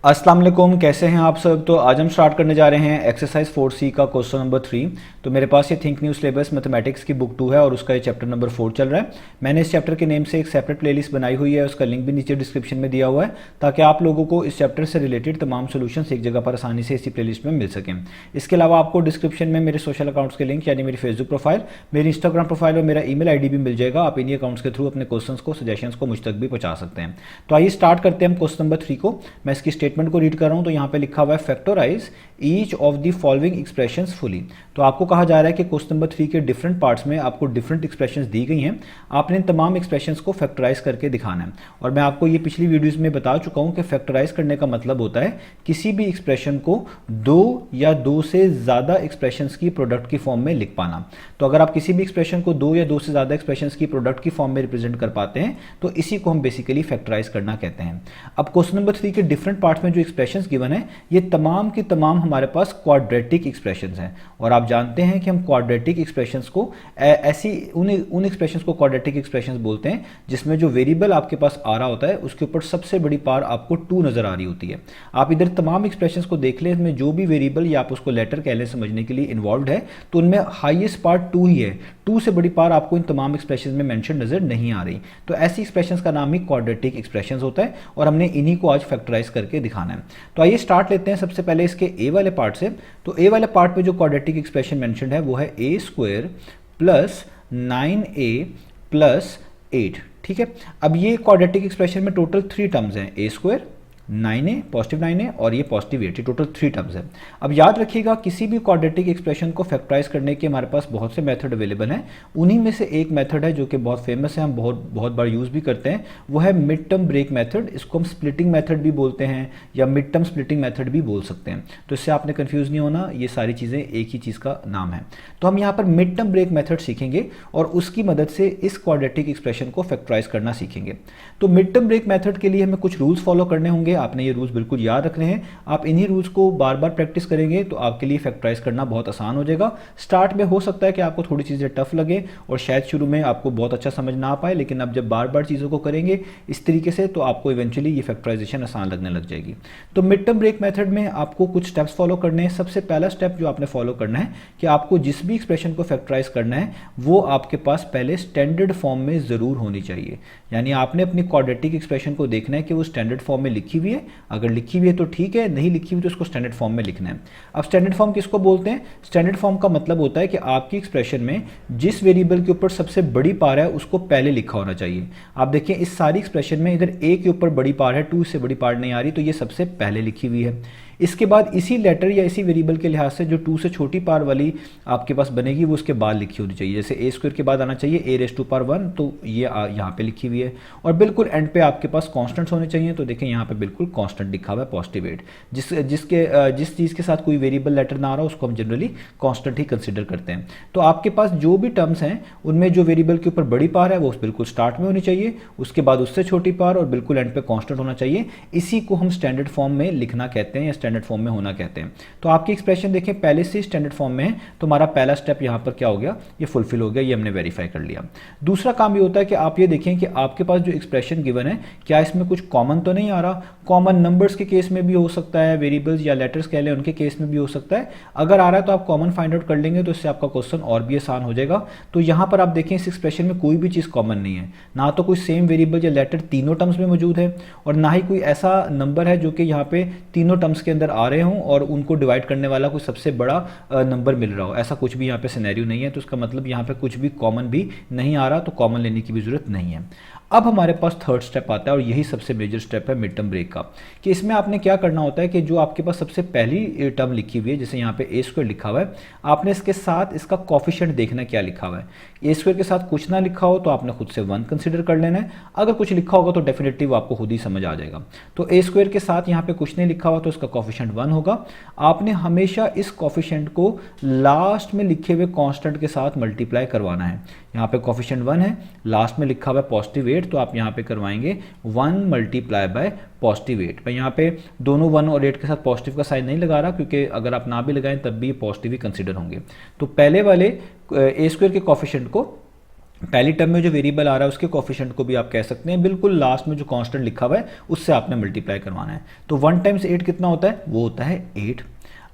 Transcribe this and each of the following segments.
अस्सलाम वालेकुम, कैसे हैं आप सब। तो आज हम स्टार्ट करने जा रहे हैं एक्सरसाइज 4C का क्वेश्चन नंबर 3। तो मेरे पास ये थिंक न्यू सिलेबस मैथमेटिक्स की बुक 2 है और उसका ये चैप्टर नंबर 4 चल रहा है। मैंने इस चैप्टर के नेम से एक सेपरेट प्लेलिस्ट बनाई हुई है, उसका लिंक भी नीचे डिस्क्रिप्शन में दिया हुआ है, ताकि आप लोगों को इस चैप्टर से रिलेटेड तमाम सोल्यूशंस एक जगह पर आसानी से इसी प्लेलिस्ट में मिल सकें। इसके अलावा आपको डिस्क्रिप्शन में मेरे सोशल अकाउंट्स के लिंक यानी मेरी फेसबुक प्रोफाइल, मेरी इंस्टाग्राम प्रोफाइल और मेरा ईमेल आईडी भी मिल जाएगा। आप इन्हीं अकाउंट्स के थ्रू अपने क्वेश्चंस को, सजेशंस को मुझ तक भी पहुंचा सकते हैं। तो आइए स्टार्ट करते हैं हम क्वेश्चन नंबर 3 को। मैं इसकी स्टेटमेंट को रीड कर रहा हूं। तो यहाँ पे लिखा हुआ है factorize each of the following expressions fully. तो आपको कहा जा रहा है कि क्वेश्चन नंबर 3 के डिफरेंट पार्ट्स में आपको डिफरेंट एक्सप्रेशंस दी गई हैं, आपने इन तमाम एक्सप्रेशंस को फैक्टराइज करके दिखाना है। और मैं आपको ये पिछली वीडियोस में बता चुका हूं कि फैक्टराइज करने का मतलब होता है किसी भी एक्सप्रेशन को दो या दो से ज्यादा एक्सप्रेशंस की प्रोडक्ट की फॉर्म में लिख पाना। तो अगर आप किसी भी एक्सप्रेशन को दो या दो से ज्यादा एक्सप्रेशंस की प्रोडक्ट की फॉर्म में रिप्रेजेंट कर पाते हैं तो इसी को हम बेसिकली फैक्टराइज करना कहते हैं। अब क्वेश्चन नंबर 3 के डिफरेंट पार्ट्स में जो एक्सप्रेशंस गिवन है ये तमाम की तमाम हमारे पास क्वाड्रेटिक एक्सप्रेशंस हैं। और आप जानते हैं कि हम क्वाड्रेटिक एक्सप्रेशंस को ऐसी उन एक्सप्रेशंस को क्वाड्रेटिक एक्सप्रेशंस बोलते हैं जिसमें जो वेरिएबल आपके पास आ रहा होता है उसके ऊपर सबसे बड़ी पावर आपको 2 नजर आ रही होती है। आप इधर तमाम एक्सप्रेशंस को देख लें, इसमें जो भी वेरिएबल या आप उसको लेटर कह लें समझने के लिए इन्वॉल्व है, तो उनमें हाईएस्ट पार्ट 2 ही है। 2 से बड़ी पावर आपको इन तमाम एक्सप्रेशंस में मेंशन नजर नहीं आ रही। तो ऐसी एक्सप्रेशंस का नाम ही क्वाड्रेटिक एक्सप्रेशंस होता है और हमने इन्हीं को आज फैक्टराइज करके दिखाना है। तो आइए स्टार्ट लेते हैं सबसे पहले इसके ए वाले पार्ट से। तो ए वाले पार्ट पे जो क्वाड्रेटिक एक्सप्रेशन मेंशन्ड है वो है ए स्क्वायर प्लस 9a प्लस 8। ठीक है, अब ये क्वाड्रेटिक एक्सप्रेशन में टोटल 3 टर्म्स हैं, ए स्क्वायर, 9a पॉजिटिव 9a और ये पॉजिटिव 8, ये टोटल 3 टर्म्स है। अब याद रखिएगा किसी भी क्वाड्रेटिक एक्सप्रेशन को फैक्टराइज करने के हमारे पास बहुत से मेथड अवेलेबल हैं। उन्हीं में से एक मेथड है जो कि बहुत फेमस है, हम बहुत बार यूज भी करते हैं, वो है मिड टर्म ब्रेक मेथड। इसको हम स्प्लिटिंग मेथड भी बोलते हैं या मिड टर्म स्प्लिटिंग मेथड भी बोल सकते हैं। तो इससे आपने कंफ्यूज नहीं होना, ये सारी चीजें एक ही चीज का नाम है। तो हम यहाँ पर मिड टर्म ब्रेक मेथड सीखेंगे और उसकी मदद से इस क्वाड्रेटिक एक्सप्रेशन को फैक्टराइज करना सीखेंगे। तो मिड टर्म ब्रेक मेथड के लिए हमें कुछ रूल्स फॉलो करने होंगे, आपने ये रूल्स बिल्कुल याद रखने हैं। आप इन्हीं रूल्स को बार बार प्रैक्टिस करेंगे तो आपके लिए फैक्टराइज करना बहुत आसान हो जाएगा। स्टार्ट में हो सकता है कि आपको थोड़ी चीज़ें टफ लगे और शायद शुरू में आपको बहुत अच्छा समझ ना आ पाए, लेकिन अब जब बार बार चीज़ों को करेंगे इस तरीके से तो आपको इवेंचुअली ये फैक्टराइजेशन आसान लगने लग जाएगी। तो मिड टर्म ब्रेक मेथड में आपको कुछ स्टेप्स फॉलो करने हैं। सबसे पहला स्टेप जो आपने फॉलो करना है कि आपको जिस भी एक्सप्रेशन को फैक्टराइज करना है वो आपके पास पहले स्टैंडर्ड फॉर्म में जरूर होनी चाहिए। यानी आपने अपनी क्वाड्रेटिक एक्सप्रेशन को देखना है कि वो स्टैंडर्ड फॉर्म में लिखी हुई है। अगर लिखी हुई है तो ठीक है, नहीं लिखी हुई तो उसको स्टैंडर्ड फॉर्म में लिखना है। अब स्टैंडर्ड फॉर्म किसको बोलते हैं? स्टैंडर्ड फॉर्म का मतलब होता है कि आपकी एक्सप्रेशन में जिस वेरिएबल के ऊपर सबसे बड़ी पावर है उसको पहले लिखा होना चाहिए। आप देखिए इस सारी एक्सप्रेशन में इधर ए के ऊपर बड़ी पावर है, 2 से बड़ी पावर नहीं आ रही, तो ये सबसे पहले लिखी हुई है। इसके बाद इसी लेटर या इसी वेरिएबल के लिहाज से जो 2 से छोटी पावर वाली आपके पास बनेगी वो उसके बाद लिखी होनी चाहिए। जैसे ए स्क्वायर के बाद आना चाहिए ए रेज़ टू पावर 1, तो ये यहाँ पे लिखी हुई है। और बिल्कुल एंड पे आपके पास कांस्टेंट्स होने चाहिए। तो देखें यहाँ पे बिल्कुल कांस्टेंट लिखा हुआ है पॉजिटिव 8। जिस चीज़ के साथ कोई वेरिएबल लेटर ना आ रहा उसको हम जनरली कांस्टेंट ही कंसिडर करते हैं। तो आपके पास जो भी टर्म्स हैं उनमें जो वेरिएबल के ऊपर बड़ी पावर है वो बिल्कुल स्टार्ट में होनी चाहिए, उसके बाद उससे छोटी पावर और बिल्कुल एंड पे कांस्टेंट होना चाहिए। इसी को हम स्टैंडर्ड फॉर्म में लिखना कहते हैं या स्टैंडर्ड फॉर्म में होना कहते हैं। तो आपकी एक्सप्रेशन देखें पहले से स्टैंडर्ड फॉर्म में है, तो हमारा पहला स्टेप यहां पर क्या हो गया, ये फुलफिल हो गया, ये हमने वेरीफाई कर लिया। दूसरा काम ये होता है कि आप ये देखें कि आपके पास जो एक्सप्रेशन गिवन है क्या इसमें कुछ कॉमन तो नहीं आ रहा। कॉमन नंबर्स के केस में भी हो सकता है, वेरिएबल्स या लेटर्स कह लें उनके केस में भी हो सकता है। अगर आ रहा है तो आप कॉमन फाइंड आउट कर लेंगे तो इससे आपका क्वेश्चन और भी आसान हो जाएगा। तो यहां पर आप देखें इस एक्सप्रेशन में कोई भी चीज कॉमन नहीं है, ना तो कोई सेम वेरिएबल या लेटर तीनों टर्म्स में मौजूद है और ना ही कोई ऐसा नंबर है जो कि यहाँ पे तीनों टर्म्स के अंदर आ रहे हों और उनको डिवाइड करने वाला कोई सबसे बड़ा नंबर मिल रहा हो। ऐसा कुछ भी यहाँ पे सिनेरियो नहीं है। तो इसका मतलब यहाँ पे कुछ भी कॉमन भी नहीं आ रहा, तो कॉमन लेने की भी जरूरत नहीं है। अब हमारे पास थर्ड स्टेप आता है और यही सबसे मेजर स्टेप है मिड टर्म ब्रेक का, कि इसमें आपने क्या करना होता है कि जो आपके पास सबसे पहली टर्म लिखी हुई है, जैसे यहाँ पे ए स्क्वायर लिखा हुआ है, आपने इसके साथ इसका कोफिशिएंट देखना क्या लिखा हुआ है। ए स्क्वायर के साथ कुछ ना लिखा हो तो आपने खुद से 1 कंसिडर कर लेना है। अगर कुछ लिखा होगा तो डेफिनेटली वो आपको खुद ही समझ आ जाएगा। तो ए स्क्वायर के साथ यहाँ पे कुछ नहीं लिखा हुआ तो इसका कोफिशिएंट 1 होगा। आपने हमेशा इस कोफिशिएंट को लास्ट में लिखे हुए कांस्टेंट के साथ मल्टीप्लाई करवाना है। यहाँ पे कोफिशिएंट 1 है, लास्ट में लिखा हुआ है पॉजिटिव 8, तो आप यहाँ पे करवाएंगे 1 मल्टीप्लाई बाय पॉजिटिव 8। मैं यहाँ पे दोनों 1 और 8 के साथ पॉजिटिव का साइन नहीं लगा रहा क्योंकि अगर आप ना भी लगाएं तब भी ये पॉजिटिव ही कंसिडर होंगे। तो पहले वाले ए स्क्वायर के कोफिशिएंट को पहली टर्म में जो वेरिएबल आ रहा है उसके कोफिशिएंट को भी आप कह सकते हैं, बिल्कुल लास्ट में जो कांस्टेंट लिखा हुआ है उससे आपने मल्टीप्लाई करवाना है। तो 1 टाइम्स 8 कितना होता है, वो होता है 8।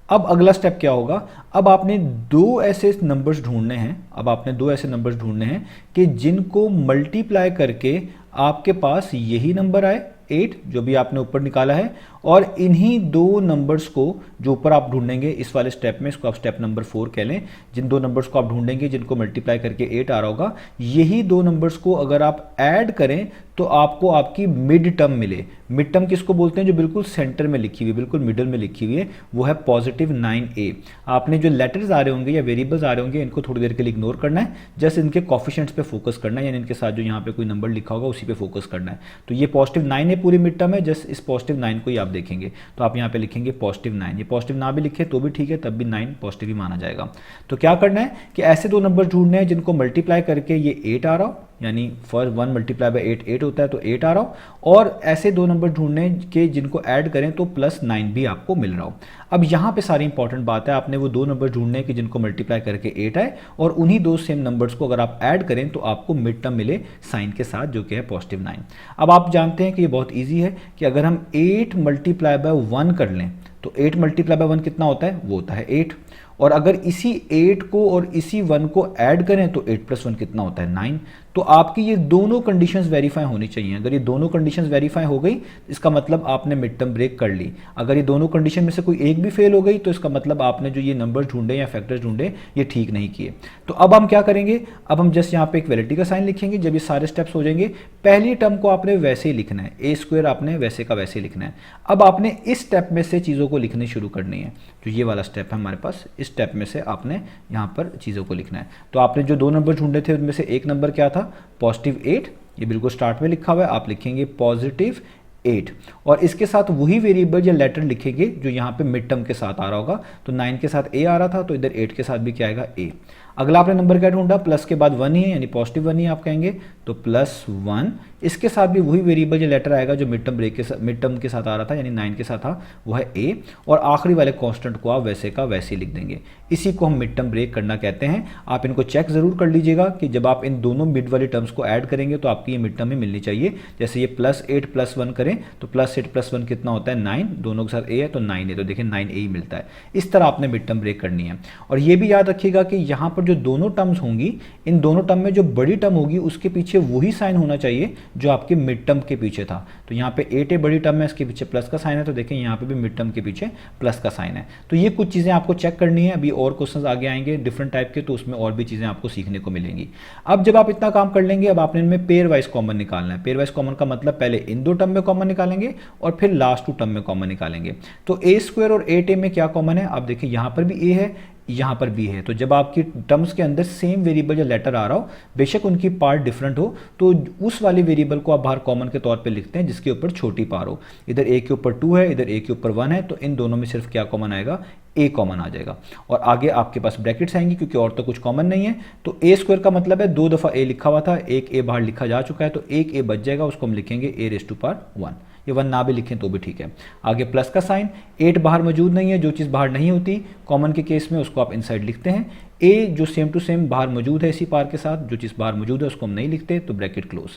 अब अगला स्टेप क्या होगा, अब आपने दो ऐसे नंबर्स ढूंढने हैं, अब आपने दो ऐसे नंबर्स ढूंढने हैं कि जिनको मल्टीप्लाई करके आपके पास यही नंबर आए 8 जो भी आपने ऊपर निकाला है, और इन्हीं दो नंबर्स को जो ऊपर आप ढूंढेंगे इस वाले स्टेप में, इसको आप स्टेप नंबर 4 कह लें, जिन दो नंबर्स को आप ढूंढेंगे जिनको मल्टीप्लाई करके 8 आ रहा होगा, यही दो नंबर्स को अगर आप ऐड करें तो आपको आपकी मिड टर्म मिले। मिड टर्म किसको बोलते हैं, जो बिल्कुल सेंटर में लिखी हुई, बिल्कुल मिडल में लिखी हुई है, वो है पॉजिटिव 9a। आपने जो लेटर्स आ रहे होंगे या वेरिएबल्स आ रहे होंगे इनको थोड़ी देर के लिए इग्नोर करना है, जस्ट इनके कोफिशिएंट्स पे फोकस करना है, यानी इनके साथ जो यहाँ पे कोई नंबर लिखा होगा उसी पे फोकस करना है। तो ये पॉजिटिव 9 है पूरी मिड टर्म है, जस्ट इस पॉजिटिव 9 को ही आप देखेंगे, तो आप यहाँ पे लिखेंगे पॉजिटिव 9। ये पॉजिटिव ना भी लिखे तो भी ठीक है, तब भी 9 पॉजिटिव ही माना जाएगा। तो क्या करना है कि ऐसे दो नंबर ढूंढने हैं जिनको मल्टीप्लाई करके ये 8 आ रहा हो, यानी फर्स्ट 1 मल्टीप्लाई बाय 8 8 होता है, तो 8 आ रहा हो, और ऐसे दो नंबर ढूंढने के जिनको ऐड करें तो प्लस 9 भी आपको मिल रहा हो। अब यहाँ पे सारी इंपॉर्टेंट बात है, आपने वो दो नंबर ढूंढने के जिनको मल्टीप्लाई करके 8 आए, और उन्हीं दो सेम नंबर्स को अगर आप ऐड करें तो आपको मिड टर्म मिले साइन के साथ, जो कि है पॉजिटिव 9। अब आप जानते हैं कि ये बहुत ईजी है कि अगर हम 8 मल्टीप्लाई बाय 1 कर लें तो 8 मल्टीप्लाई बाय 1 कितना होता है, वो होता है 8, और अगर इसी 8 को और इसी 1 को ऐड करें तो 8 + 1 कितना होता है 9। तो आपकी ये दोनों कंडीशंस वेरीफाई होनी चाहिए। अगर ये दोनों कंडीशंस वेरीफाई हो गई इसका मतलब आपने मिड टर्म ब्रेक कर ली। अगर ये दोनों कंडीशन में से कोई एक भी फेल हो गई तो इसका मतलब आपने जो ये नंबर ढूंढे या फैक्टर्स ढूंढे ये ठीक नहीं किए। तो अब हम क्या करेंगे, अब हम जस्ट यहाँ पे इक्वलिटी का साइन लिखेंगे। जब ये सारे स्टेप्स हो जाएंगे, पहली टर्म को आपने वैसे ही लिखना है, a² आपने वैसे का वैसे ही लिखना है। अब आपने इस स्टेप में से चीज़ों को लिखनी शुरू करनी है, जो ये वाला स्टेप है हमारे पास, इस स्टेप में से आपने यहाँ पर चीज़ों को लिखना है। तो आपने जो दो नंबर ढूंढे थे उनमें से एक नंबर क्या था, पॉजिटिव 8, ये बिल्कुल स्टार्ट में लिखा हुआ है, आप लिखेंगे पॉजिटिव 8, और इसके साथ वही वेरिएबल या लेटर लिखेंगे जो यहाँ पे मिड टर्म के साथ आ रहा होगा। तो 9 के साथ a आ रहा था, तो इधर 8 के साथ भी क्या आएगा, a। अगला आपने नंबर क्या ढूंढा, प्लस के बाद 1 ही है, यानी पॉजिटिव 1 ही आप कहेंगे, तो +1। इसके साथ भी वही वेरिएबल या लेटर आएगा जो मिड टर्म के साथ आ रहा था, यानी 9 के साथ था, वो है a, और आखिरी वाले कांस्टेंट को आप वैसे का वैसे ही लिख देंगे। इसी को हम मिड टर्म ब्रेक करना कहते हैं। आप इनको चेक जरूर कर लीजिएगा कि जब आप इन दोनों मिड वाली टर्म्स को ऐड करेंगे तो आपकी ये मिड टर्म ही मिलनी चाहिए। जैसे ये +8 + 1 करें तो +8 + 1 कितना होता है 9, दोनों के साथ a है तो 9 है, तो देखिए 9a ही मिलता है। इस तरह आपने मिड टर्म ब्रेक करनी है। और ये भी याद रखिएगा कि यहाँ पर जो दोनों टर्म्स होंगी, इन दोनों टर्म में जो बड़ी टर्म होगी उसके पीछे वही साइन होना चाहिए जो आपके मिड टर्म के पीछे था। तो यहाँ पे 8 बड़ी टर्म है, इसके पीछे प्लस का साइन है, तो देखें यहाँ पे भी मिड टर्म के पीछे प्लस का साइन है। तो ये कुछ चीज़ें आपको चेक करनी है। अभी और क्वेश्चंस आगे आएंगे डिफरेंट टाइप के, तो उसमें और भी चीज़ें आपको सीखने को मिलेंगी। अब जब आप इतना काम कर लेंगे, अब आपने इनमें पेयर वाइज कॉमन निकालना है। पेयर वाइज कॉमन का मतलब पहले इन दो टर्म में कॉमन निकालेंगे और फिर लास्ट टू टर्म में कॉमन निकालेंगे। तो a² और 8a में क्या कॉमन है, आप देखिए यहाँ पर भी a है, यहाँ पर भी है। तो जब आपकी टर्म्स के अंदर सेम वेरिएबल या लेटर आ रहा हो, बेशक उनकी पार्ट डिफरेंट हो, तो उस वाले वेरिएबल को आप बाहर कॉमन के तौर पे लिखते हैं जिसके ऊपर छोटी पार हो। इधर a के ऊपर 2 है, इधर a के ऊपर 1 है, तो इन दोनों में सिर्फ क्या कॉमन आएगा, a कॉमन आ जाएगा। और आगे आपके पास ब्रैकेट्स आएंगी क्योंकि और तो कुछ कॉमन नहीं है। तो a² का मतलब है 2 दफ़ा a लिखा हुआ था, एक a बाहर लिखा जा चुका है, तो एक a बच जाएगा, उसको हम लिखेंगे a⁻1। ये 1 ना भी लिखें तो भी ठीक है। आगे प्लस का साइन, 8 बाहर मौजूद नहीं है, जो चीज़ बाहर नहीं होती कॉमन के केस में उसको आप इनसाइड लिखते हैं। a जो सेम टू सेम बाहर मौजूद है इसी पार के साथ, जो चीज़ बाहर मौजूद है उसको हम नहीं लिखते, तो ब्रैकेट क्लोज।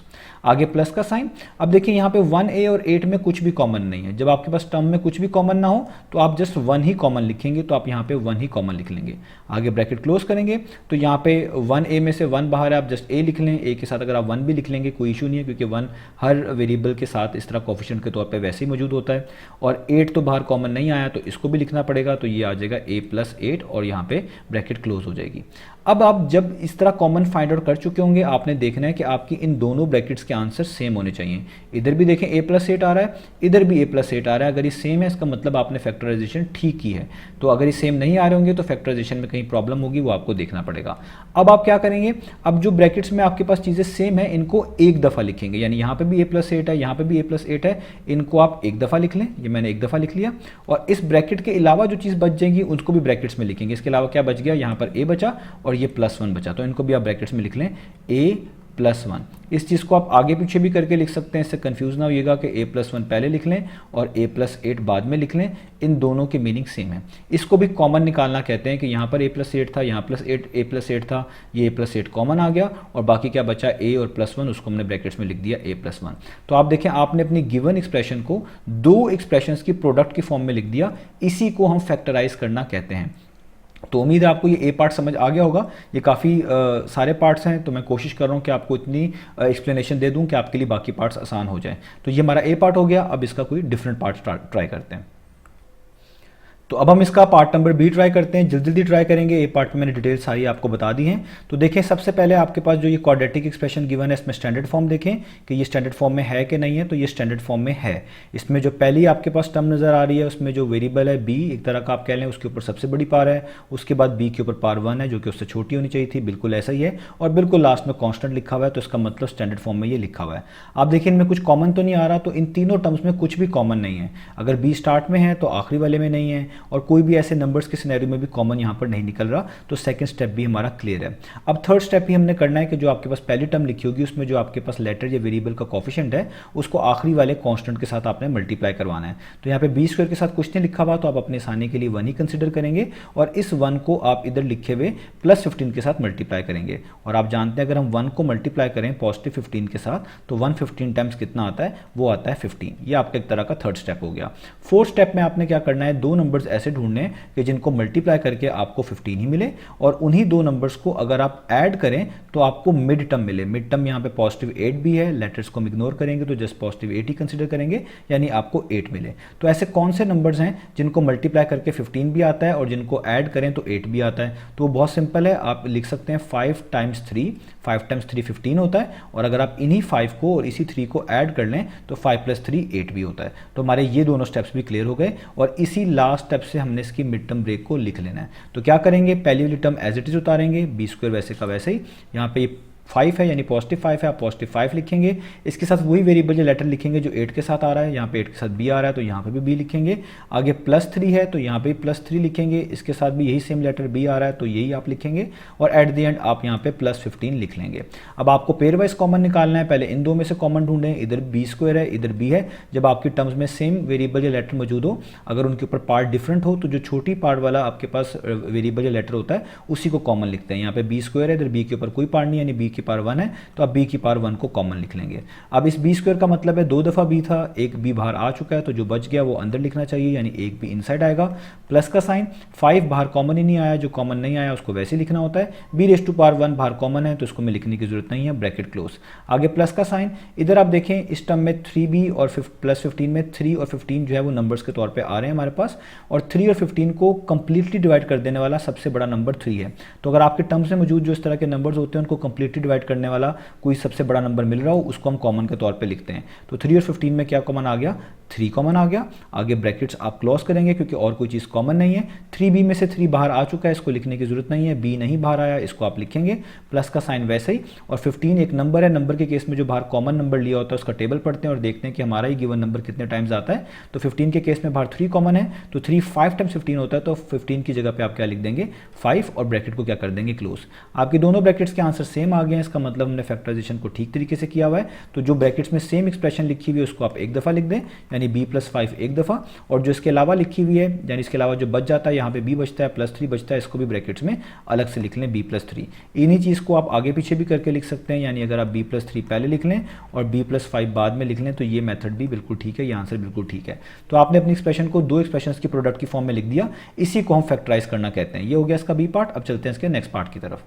आगे प्लस का साइन। अब देखिए यहाँ पे 1a और 8 में कुछ भी कॉमन नहीं है। जब आपके पास टर्म में कुछ भी कॉमन ना हो तो आप जस्ट 1 ही कॉमन लिखेंगे, तो आप यहाँ पे 1 ही कॉमन लिख लेंगे। आगे ब्रैकेट क्लोज करेंगे, तो यहाँ पे 1a में से 1 बाहर है, आप जस्ट a लिख लें। a के साथ अगर आप 1 भी लिख लेंगे कोई इशू नहीं है, क्योंकि 1 हर वेरिएबल के साथ इस तरह कोफिशिएंट के तौर पर वैसे ही मौजूद होता है। और 8 तो बाहर कॉमन नहीं आया, तो इसको भी लिखना पड़ेगा, तो ये आ जाएगा a+8 और यहाँ पे ब्रैकेट क्लोज हो जाएगी। अब आप जब इस तरह कॉमन फाइंड आउट कर चुके होंगे, आपने देखना है कि आपकी इन दोनों ब्रैकेट्स के आंसर सेम होने चाहिए। इधर भी देखें a+8 आ रहा है, इधर भी a+8 आ रहा है। अगर ये सेम है इसका मतलब आपने फैक्टराइजेशन ठीक की है। तो अगर ये सेम नहीं आ रहे होंगे तो फैक्टराइजेशन में कहीं प्रॉब्लम होगी, वो आपको देखना पड़ेगा। अब आप क्या करेंगे, अब जो ब्रैकेट्स में आपके पास चीज़ें सेम है इनको एक दफ़ा लिखेंगे, यानी यहाँ पे भी a+8 है, यहाँ पे भी a+8 है, इनको आप एक दफ़ा लिख लें। ये मैंने एक दफ़ा लिख लिया, और इस ब्रैकेट के अलावा जो चीज़ बच जाएगी उसको भी ब्रैकेट्स में लिखेंगे। इसके अलावा क्या बच गया, यहाँ पर a बचा और ये +1 बचा, तो इनको भी आप ब्रैकेट्स में लिख लें, a +1। इस चीज़ को आप आगे पीछे भी करके लिख सकते हैं, इससे कंफ्यूज ना होइएगा कि a+1 पहले लिख लें और a+8 बाद में लिख लें, इन दोनों की मीनिंग सेम है। इसको भी कॉमन निकालना कहते हैं कि यहाँ पर a+8 था, यहाँ a+8 था, ये a+8 कॉमन आ गया और बाकी क्या बचा a और +1, उसको हमने ब्रैकेट्स में लिख दिया a+1। तो आप देखें आपने अपनी गिवन एक्सप्रेशन को दो एक्सप्रेशंस की प्रोडक्ट की फॉर्म में लिख दिया, इसी को हम फैक्टराइज करना कहते हैं। तो उम्मीद है आपको ये ए पार्ट समझ आ गया होगा। ये काफ़ी सारे पार्ट्स हैं, तो मैं कोशिश कर रहा हूँ कि आपको इतनी एक्सप्लेनेशन दे दूँ कि आपके लिए बाकी पार्ट्स आसान हो जाए। तो ये हमारा ए पार्ट हो गया। अब इसका कोई डिफरेंट पार्ट ट्राई करते हैं। तो अब हम इसका पार्ट नंबर बी ट्राई करते हैं, जल्दी जल्दी ट्राई करेंगे। ए पार्ट में मैंने डिटेल सारी आपको बता दी हैं। तो देखें सबसे पहले आपके पास जो ये क्वाड्रेटिक एक्सप्रेशन गिवन है, इसमें स्टैंडर्ड फॉर्म देखें कि ये स्टैंडर्ड फॉर्म में है कि नहीं है। तो ये स्टैंडर्ड फॉर्म में है। इसमें जो पहली आपके पास टर्म नज़र आ रही है, उसमें जो वेरिएबल है बी, एक तरह का आप कह लें, उसके ऊपर सबसे बड़ी पार है, उसके बाद बी के ऊपर पार 1 है जो कि उससे छोटी होनी चाहिए थी, बिल्कुल ऐसा ही है, और बिल्कुल लास्ट में कॉन्स्टेंट लिखा हुआ है। तो इसका मतलब स्टैंडर्ड फॉर्म में ये लिखा हुआ है। आप देखिए इनमें कुछ कॉमन तो नहीं आ रहा, तो इन तीनों टर्म्स में कुछ भी कॉमन नहीं है। अगर बी स्टार्ट में है तो आखिरी वाले में नहीं है, और कोई भी ऐसे नंबर्स के सिनेरियो में भी कॉमन यहां पर नहीं निकल रहा। तो सेकंड स्टेप भी हमारा क्लियर है। अब थर्ड स्टेप भी हमने करना है कि जो आपके पास पहली टर्म लिखी होगी उसमें जो आपके पास लेटर या वेरिएबल का कोफिशिएंट है उसको आखिरी वाले कांस्टेंट के साथ आपने मल्टीप्लाई करवाना है। तो यहाँ पे बी स्क्वायर के साथ कुछ नहीं लिखा हुआ, तो आप अपने आसानी के लिए 1 ही कंसिडर करेंगे और इस 1 को आप इधर लिखे हुए +15 के साथ मल्टीप्लाई करेंगे। और आप जानते हैं अगर हम 1 को मल्टीप्लाई करें पॉजिटिव 15 के साथ तो 1 15 टाइम्स कितना आता है, वो आता है 15। ये आपका एक तरह का थर्ड स्टेप हो गया। फोर्थ स्टेप में आपने क्या करना है, दो नंबर्स ऐसे ढूंढने हैं कि जिनको मल्टीप्लाई करके आपको 15 ही मिले, और उन्हीं दो नंबर्स को अगर आप ऐड करें तो आपको मिड टर्म मिले। मिड टर्म यहाँ पे +8 भी है, लेटर्स को हम इग्नोर करेंगे तो जस्ट +8 ही कंसिडर करेंगे, यानी आपको 8 मिले। तो ऐसे कौन से नंबर्स हैं जिनको मल्टीप्लाई करके 15 भी आता है और जिनको ऐड करें तो 8 भी आता है। तो बहुत सिंपल है, आप लिख सकते हैं 5 टाइम्स 3, 5 टाइम्स 3 15 होता है, और अगर आप इन्हीं 5 को और इसी 3 को ऐड कर लें तो 5 + 3 8 भी होता है। तो हमारे ये दोनों स्टेप्स भी क्लियर हो गए, और इसी लास्ट स्टेप से हमने इसकी मिड टर्म ब्रेक को लिख लेना है। तो क्या करेंगे, पहली वाली टर्म एज इट इज उतारेंगे, बी स्क्वायर वैसे का वैसे ही, यहाँ पे 5 है यानी +5 है, आप +5 लिखेंगे। इसके साथ वही वेरिएबल या लेटर लिखेंगे जो 8 के साथ आ रहा है, यहाँ पे 8 के साथ b आ रहा है तो यहाँ पे भी b लिखेंगे। आगे +3 है तो यहाँ पे +3 लिखेंगे, इसके साथ भी यही सेम लेटर b आ रहा है तो यही आप लिखेंगे, और एट द एंड आप यहाँ पे +15 लिख लेंगे। अब आपको पेयर वाइज कॉमन निकालना है, पहले इन दो में से कॉमन ढूंढें, इधर b स्क्वायर है इधर b है। जब आपकी टर्म्स में सेम वेरिएबल या लेटर मौजूद हो, अगर उनके ऊपर पार्ट डिफरेंट हो तो जो छोटी पार्ट वाला आपके पास वेरिएबल या लेटर होता है उसी को कॉमन लिखते हैं। यहाँ पे b स्क्वायर है, इधर b के ऊपर कोई पार्ट नहीं यानी b की पावर 1 है, तो आप b की पावर 1 को कॉमन लिख लेंगे। अब इस b स्क्वायर का मतलब है 2 दफ़ा b था, एक b बाहर आ चुका है, तो जो बच गया वो अंदर लिखना चाहिए, यानी एक b इनसाइड आएगा। प्लस का साइन, 5 बाहर कॉमन ही नहीं आया, जो कॉमन नहीं आया उसको वैसे लिखना होता है। b⁻1 बाहर कॉमन है तो इसको मैं लिखने की जरूरत नहीं है, ब्रैकेट क्लोज। आगे प्लस का साइन, इधर आप देखें इस टर्म में 3b और +15 में 3 और 15 जो है वो नंबर्स के तौर पर आ रहे हैं हमारे पास, और 3 और 15 को कंप्लीटली डिवाइड कर देने वाला सबसे बड़ा नंबर 3 है। तो अगर आपके टर्म्स में मौजूद जो इस तरह के नंबर्स होते हैं उनको कंप्लीटली डिवाइड करने वाला कोई सबसे बड़ा नंबर मिल रहा हो उसको हम कॉमन के तौर पे लिखते हैं। तो 3 और 15 में क्या कॉमन आ गया, 3 कॉमन आ गया। आगे ब्रैकेट्स आप क्लोज करेंगे क्योंकि और कोई चीज़ कॉमन नहीं है। 3b में से 3 बाहर आ चुका है, इसको लिखने की जरूरत नहीं है। b नहीं बाहर आया, इसको आप लिखेंगे। प्लस का साइन वैसे ही, और 15 एक नंबर है, नंबर के केस में जो बाहर कॉमन नंबर लिया होता है उसका टेबल पढ़ते हैं और देखते हैं कि हमारा ही गिवन नंबर कितने टाइम्स आता है। तो 15 के केस में बाहर 3 कॉमन है, तो 3 5 टाइम्स 15 होता है, तो 15 की जगह पे आप क्या लिख देंगे 5, और ब्रैकेट को क्या कर देंगे क्लोज। आपकी दोनों ब्रैकेट्स के आंसर सेम आ गए हैं, इसका मतलब हमने फैक्टराइजेशन को ठीक तरीके से किया हुआ है। तो जो ब्रैकेट्स में सेम एक्सप्रेशन लिखी हुई है उसको आप एक दफ़ा लिख दें, यानी b+5 एक दफ़ा, और जो इसके अलावा लिखी हुई है यानी इसके अलावा जो बच जाता है, यहाँ पे b बचता है +3 बचता है, इसको भी ब्रैकेट्स में अलग से लिख लें b+3। इन्हीं चीज़ को आप आगे पीछे भी करके लिख सकते हैं, यानी अगर आप b+3 पहले लिख लें और b+5 बाद में लिख लें तो ये मेथड भी बिल्कुल ठीक है, ये आंसर बिल्कुल ठीक है। तो आपने अपनी एक्सप्रेशन को दो एक्सप्रेशंस की प्रोडक्ट की फॉर्म में लिख दिया, इसी को हम फैक्टराइज करना कहते हैं। ये हो गया इसका बी पार्ट। अब चलते हैं इसके नेक्स्ट पार्ट की तरफ।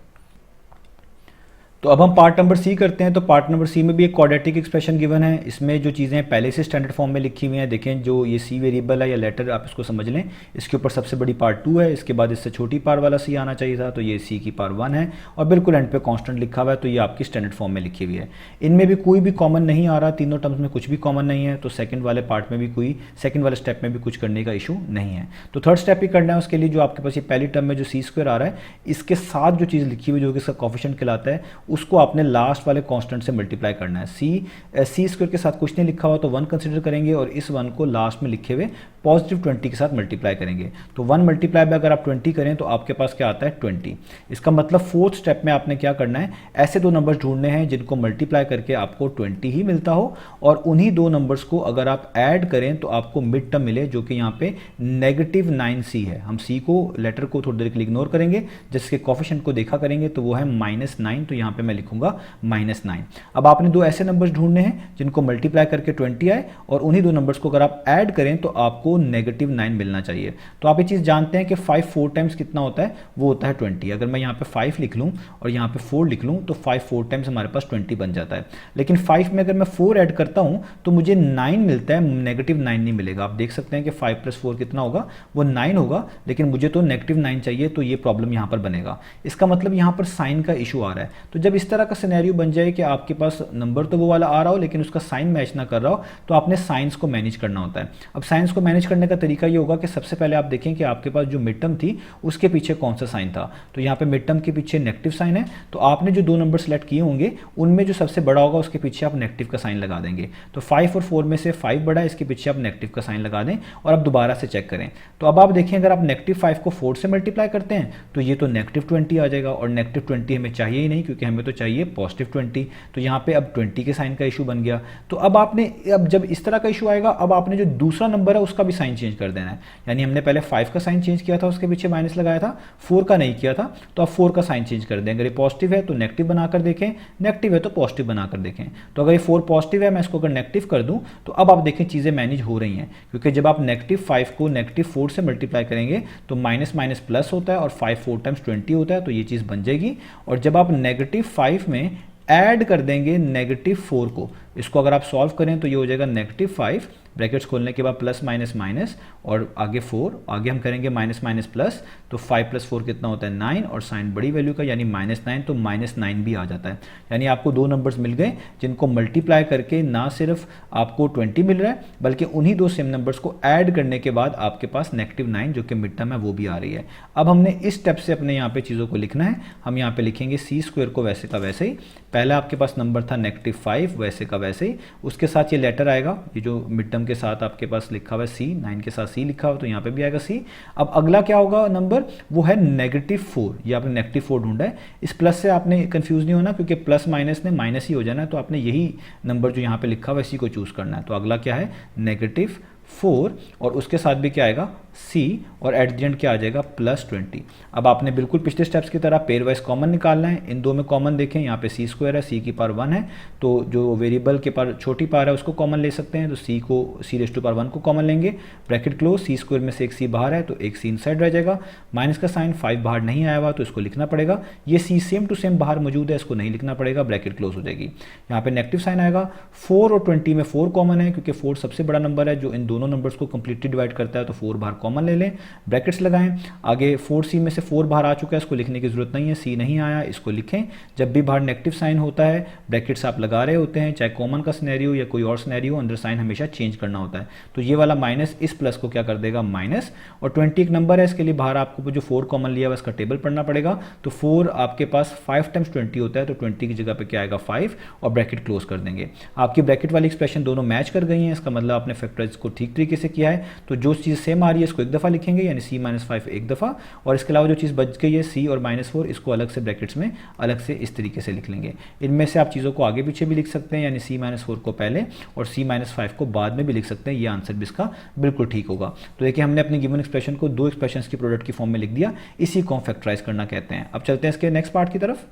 तो अब हम पार्ट नंबर सी करते हैं। तो पार्ट नंबर सी में भी एक क्वाड्रेटिक एक्सप्रेशन गिवन है। इसमें जो चीज़ें पहले से स्टैंडर्ड फॉर्म में लिखी हुई हैं, देखें जो ये सी वेरिएबल है या लेटर आप इसको समझ लें, इसके ऊपर सबसे बड़ी पार्ट 2 है, इसके बाद इससे छोटी पार्ट वाला सी आना चाहिए था, तो ये सी की पावर 1 है, और बिल्कुल एंड पे कांस्टेंट लिखा हुआ है, तो ये आपकी स्टैंडर्ड फॉर्म में लिखी हुई है। इनमें भी कोई भी कॉमन नहीं आ रहा, तीनों टर्म्स में कुछ भी कॉमन नहीं है, तो सेकंड वाले पार्ट में भी कोई, सेकंड वाले स्टेप में भी कुछ करने का इशू नहीं है। तो थर्ड स्टेप ही करना है, उसके लिए जो आपके पास ये पहली टर्म में जो सी स्क्वायर आ रहा है, इसके साथ जो चीज़ लिखी हुई जो कि इसका कोफिशिएंट कहलाता है, उसको आपने लास्ट वाले कांस्टेंट से मल्टीप्लाई करना है। सी स्क्वायर के साथ कुछ नहीं लिखा हुआ तो 1 कंसिडर करेंगे और इस 1 को लास्ट में लिखे हुए पॉजिटिव 20 के साथ मल्टीप्लाई करेंगे। तो 1 मल्टीप्लाई बाय अगर आप 20 करें तो आपके पास क्या आता है 20। इसका मतलब फोर्थ स्टेप में आपने क्या करना है, ऐसे दो नंबर्स ढूंढने हैं जिनको मल्टीप्लाई करके आपको 20 ही मिलता हो और उन्हीं दो नंबर्स को अगर आप ऐड करें तो आपको मिड टर्म मिले, जो कि यहाँ पे -9c है। हम c को लेटर को थोड़ी देर के लिए इग्नोर करेंगे, जिसके कोफिशिएंट को देखा करेंगे तो वो है -9, तो यहाँ पे मैं लिखूंगा -9। अब आपने दो ऐसे नंबर्स ढूंढने हैं जिनको मल्टीप्लाई करके 20 आए और उन्हीं दो नंबर्स को अगर आप ऐड करें तो आपको -9 मिलना चाहिए। तो आप ये चीज़ जानते हैं कि 5 4 टाइम्स कितना होता है, वो होता है 20। अगर मैं यहाँ पे 5 लिख लूँ और यहाँ पे 4 लिख लूँ तो 5 4 टाइम्स हमारे पास 20 बन जाता है। लेकिन 5 में अगर मैं 4 ऐड करता हूँ तो मुझे 9 मिलता है, -9 नहीं मिलेगा। आप देख सकते हैं कि 5 + 4 कितना होगा, वो 9 होगा, लेकिन मुझे तो -9 चाहिए, तो ये प्रॉब्लम यहाँ पर बनेगा। इसका मतलब यहाँ पर साइन का इशू आ रहा है। तो जब इस तरह का सिनेरियो बन जाए कि आपके पास नंबर तो वो वाला आ रहा हो लेकिन उसका साइन मैच ना कर रहा हो, तो आपने साइंस को मैनेज करना होता है। अब साइंस को मैनेज करने का तरीका ये होगा कि सबसे पहले आप देखें कि आपके पास जो मिड टर्म थी उसके पीछे कौन सा साइन था। तो यहाँ पे मिड टर्म के पीछे नेगेटिव साइन है, तो आपने जो दो नंबर सेलेक्ट किए होंगे उनमें जो सबसे बड़ा होगा उसके पीछे आप नेगेटिव का साइन लगा देंगे। तो 5 और 4 में से 5 बड़ा है, इसके पीछे आप नेगेटिव का साइन लगा दें और अब दोबारा से चेक करें। तो अब आप देखें अगर आप -5 को 4 से मल्टीप्लाई करते हैं तो ये तो -20 आ जाएगा और -20 हमें चाहिए ही नहीं, क्योंकि हमें तो चाहिए +20। तो यहाँ पे अब 20 के साइन का इशू बन गया। तो अब आपने, अब जब इस तरह का इशू आएगा, अब आपने जो दूसरा नंबर है उसका भी साइन चेंज कर देना है। यानी हमने पहले 5 का साइन चेंज किया था, उसके पीछे माइनस लगाया था, 4 का नहीं किया था, तो अब 4 का साइन चेंज कर दें। अगर ये पॉजिटिव है तो नेगेटिव बनाकर देखें, नेगेटिव है तो पॉजिटिव बनाकर देखें। तो अगर ये 4 पॉजिटिव है, मैं इसको अगर नेगेटिव कर दूं तो अब आप देखें चीज़ें मैनेज हो रही हैं, क्योंकि जब आप -5 को -4 से मल्टीप्लाई करेंगे तो माइनस माइनस प्लस होता है और 5 4 टाइम्स 20 होता है, तो ये चीज़ बन जाएगी। और जब आप -5 में ऐड कर देंगे -4 को, इसको अगर आप सॉल्व करें तो ये हो जाएगा -5, ब्रैकेट्स खोलने के बाद प्लस माइनस माइनस और आगे 4, आगे हम करेंगे माइनस माइनस प्लस, तो 5 + 4 कितना होता है 9 और साइन बड़ी वैल्यू का यानी -9, तो -9 भी आ जाता है। यानी आपको दो नंबर्स मिल गए जिनको मल्टीप्लाई करके ना सिर्फ आपको 20 मिल रहा है, बल्कि उन्हीं दो सेम नंबर्स को ऐड करने के बाद आपके पास -9 जो कि मिड टर्म है वो भी आ रही है। अब हमने इस स्टेप से अपने यहाँ पे चीज़ों को लिखना है। हम यहाँ पे लिखेंगे c² को वैसे का वैसे ही, पहला आपके पास नंबर था -5 वैसे का वैसे ही, उसके साथ ये लेटर आएगा, ये जो मिड टर्म के साथ आपके पास लिखा हुआ है c, 9 के साथ c लिखा हुआ, तो यहाँ पे भी आएगा c। अब अगला क्या होगा नंबर, वो है -4। ये आपने -4 ढूंढा है। इस प्लस से आपने कंफ्यूज नहीं होना, क्योंकि प्लस माइनस ने माइनस ही हो जाना है, तो आपने यही नंबर जो यहाँ पे लिखा हुआ है इसी को चूज करना है। तो अगला क्या है -4 और उसके साथ भी क्या आएगा c और एट द एंड क्या आ जाएगा +20। अब आपने बिल्कुल पिछले स्टेप्स की तरह पेयर वाइज कॉमन निकालना है। इन दो में कॉमन देखें, यहाँ पे c² है, c की पावर 1 है, तो जो वेरिएबल के पावर छोटी पावर है उसको कॉमन ले सकते हैं, तो c⁻1 को कॉमन लेंगे, ब्रैकेट क्लोज, c² में से एक c बाहर है तो एक c इनसाइड रह जाएगा, माइनस का साइन 5 बाहर नहीं आया हुआ तो इसको लिखना पड़ेगा, ये c सेम टू सेम बाहर मौजूद है, इसको नहीं लिखना पड़ेगा, ब्रैकेट क्लोज हो जाएगी। यहाँ पे नेगेटिव साइन आएगा, 4 और 20 में 4 कॉमन है, क्योंकि 4 सबसे बड़ा नंबर है जो इन दोनों नंबर्स को कंप्लीटली डिवाइड करता है, तो 4 बाहर कॉमन ले लें, ब्रैकेट्स लगाएं। आगे 4c में से 4 बाहर आ चुका है, इसको लिखने की जरूरत नहीं है, c नहीं आया, इसको लिखें। जब भी बाहर नेगेटिव साइन होता है ब्रैकेट्स आप लगा रहे होते हैं, चाहे कॉमन का सिनेरियो या कोई और सिनेरियो, अंदर साइन हमेशा चेंज करना होता है। तो ये वाला माइनस इस प्लस को क्या कर देगा माइनस, और 20 एक नंबर है, इसके लिए बाहर आपको जो 4 कॉमन लिया हुआ इसका टेबल पढ़ना पड़ेगा। तो 4 आपके पास 5 टाइम्स 20 होता है, तो 20 की जगह पे क्या आएगा 5 और ब्रैकेट क्लोज कर देंगे। आपकी ब्रैकेट वाली एक्सप्रेशन दोनों मैच कर गई हैं, इसका मतलब आपने फैक्टराइज को ठीक तरीके से किया है। तो जो चीज़ सेम आ रही है इसको एक दफ़ा लिखेंगे, यानी c-5 एक दफ़ा, और इसके अलावा जो चीज़ बच गई है c और -4, इसको अलग से ब्रैकेट्स में अलग से इस तरीके से लिख लेंगे। इनमें से आप चीज़ों को आगे पीछे भी लिख सकते हैं, यानी c-4 को पहले और c-5 को बाद में भी लिख सकते हैं, ये आंसर भी इसका बिल्कुल ठीक होगा। तो देखिए हमने अपनी गिवन एक्सप्रेशन को दो एक्सप्रेशंस की प्रोडक्ट की फॉर्म में लिख दिया, इसी को फैक्टराइज करना कहते हैं। अब चलते हैं इसके नेक्स्ट पार्ट की तरफ।